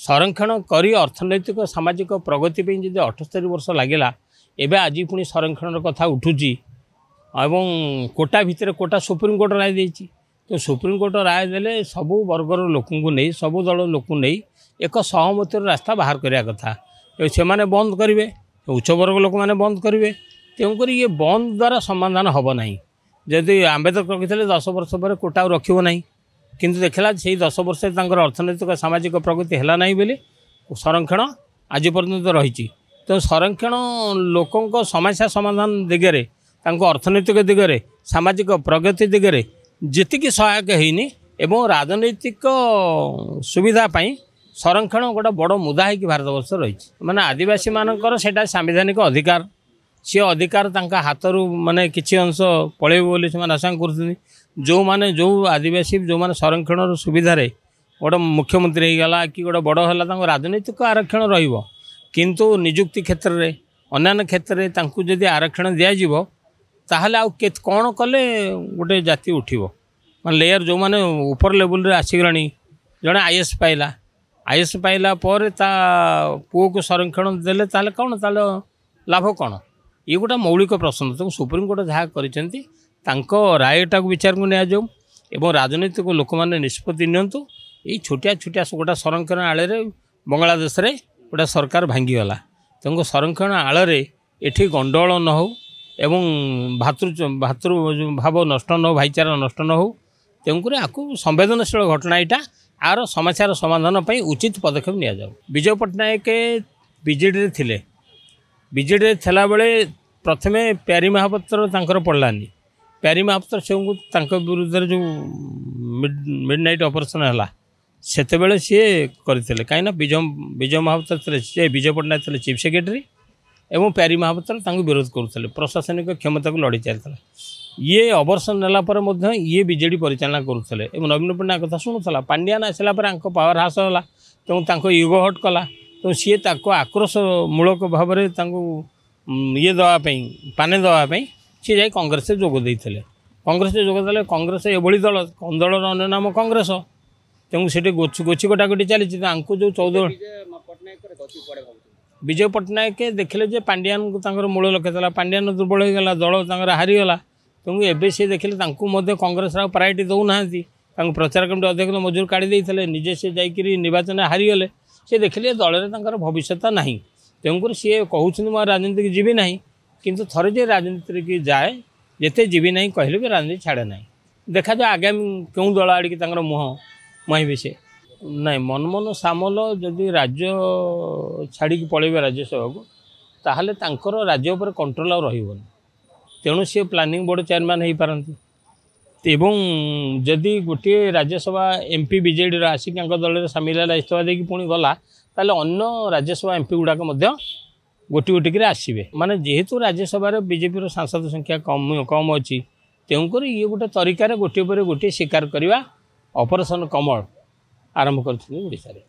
संरक्षण करी अर्थनैतिक सामाजिक प्रगति पे जब 78 वर्ष लगिला एवं आज पुणी संरक्षण कथा उठुची एवं कोटा भितर कोटा सुप्रीमकोर्ट राय देती तो सुप्रीमकोर्ट राय देले सबू वर्गर लोक नहीं सबू दल लोक नहीं एक सहमति रास्ता बाहर करने कथा से मैंने बंद करेंगे उच्च वर्ग लोक मैंने बंद करेंगे तेणुक ये बंद द्वारा समाधान हम ना जदि आम्बेडकर रखी 10 वर्ष पर कोटा रखिब ना किंतु देखला से 10 वर्ष अर्थनैतिक सामाजिक प्रगति है ना बोली संरक्षण आज पर्यंत रही तो संरक्षण लोकों समस्या समाधान दिगरे अर्थनैतिक दिगरे सामाजिक प्रगति दिगरे जीक सहायक होनी एवं राजनैतिक सुविधा संरक्षण गोटे बड़ मुदा है कि भारत वर्ष रही माने आदिवासी मानकर सेटा संवैधानिक अधिकार सी अधिकार हाथ रू माने किसी अंश पलैब बोली से आशा कर जो माने जो आदिवासी जो माने संरक्षण सुविधा गोटे मुख्यमंत्री होगा कि गोटे बड़ है राजनैतिक आरक्षण रहिबो किंतु निजुक्ति क्षेत्र में अन्य क्षेत्र में जदि आरक्षण दिज्व ताहले आउ कौन कले गोटे जाति उठिबो माने लेयर जो माने ऊपर लेवल रे आसीगलानी जड़े आईएएस पाइला पर ता पुओ को संरक्षण देले ताले कौन ताले लाभ कौन ये गोटे मौलिक प्रश्न तो सुप्रीमकोर्ट जहाँ करिसेंती तांको रायटा को विचार को निया जाऊ एवं राजनीतिक लोक मैंने निष्पत्ति नियंतु ये छोटिया छोटिया गोटा संरक्षण आड़े बांग्लादेश रे गोटा सरकार भांगीगला तेणु संरक्षण आड़े एठी गंडगोल न हो एवं भातृ भाव नष्ट न हो भाईचारा नष्ट न हो तेणुक आपको संवेदनशील घटना यहाँ आर समस्यार समाधान पर उचित पदक्षेप नि जाऊ। विजय पट्टनायक बीजेडी थे बीजेडी थला बेले प्रथमे प्यारी महापात्र तांकर पड़लानी प्यारी महापात्र से विरुद्ध जो मिडनाइट ऑपरेशन है सेतेबेले सी करते कहीं विजय महापात्र थे विजय पट्टनायक थे चीफ सेक्रेटरी एवं प्यारी महापात्र विरोध करुले प्रशासनिक क्षमता को लड़ी चलता ये अवर्सन नेला ये बीजेडी परिचालना करुले नवीन पट्टनायक कथा शुणुला पांड्यान आसला पावर ह्रास है तेणु युग हट कला तो सी आक्रोश मूलक भाव में ये दवाई पाने दवाई सी जा कांग्रेस जोगदे कांग्रेस जोगदे कांग्रेस एभली दल दलर अन्य नाम कांग्रेस तेणु से गोची कटाकटी चली जो 14 विजय पट्टनायक देखिले जे पांड्यान को मूल लक्ष्य था पांड्यान दुर्बल हो गला दल हारीगला तेणु एवं सी देखिले कांग्रेस प्रायोरिटी दौना प्रचार कमिटी अध्यक्ष मजूर काढ़ी निजे से जाकि निर्वाचन हारीगले सी देखिले दल में भविष्य ना तेणुक सी कहते मैं राजनीति की जीवी ना किंतु थरे जे राजनीति की जाए जिते जीवी ना कहले भी राजनीति छाड़े ना देखा जाए आगामी क्यों दल आड़िकी मुह मुहबे से ना मनमोहन सामल जदि राज्य छाड़ी पलैबे राज्यसभा को ताहले तांकर राज्य उपर कंट्रोल आ रही तेणु सी प्लानिंग बोर्ड चेयरमैन हो पारती एवं जदि गोटे राज्यसभा एमपी बीजेडी आसिक दल सामिल है इस्तीफा देकी पुणी गला ताले अन्य राज्यसभा एमपी गुड़ाक गोटी गोटिक आसवे माने जेहेतु राज्यसभा बीजेपी सांसद संख्या कम अच्छी तेणुक ये गोटे तरीकार गोटे पर गोटे स्वीकार करवा ऑपरेशन कमल आरंभ कर ओडिशा रे।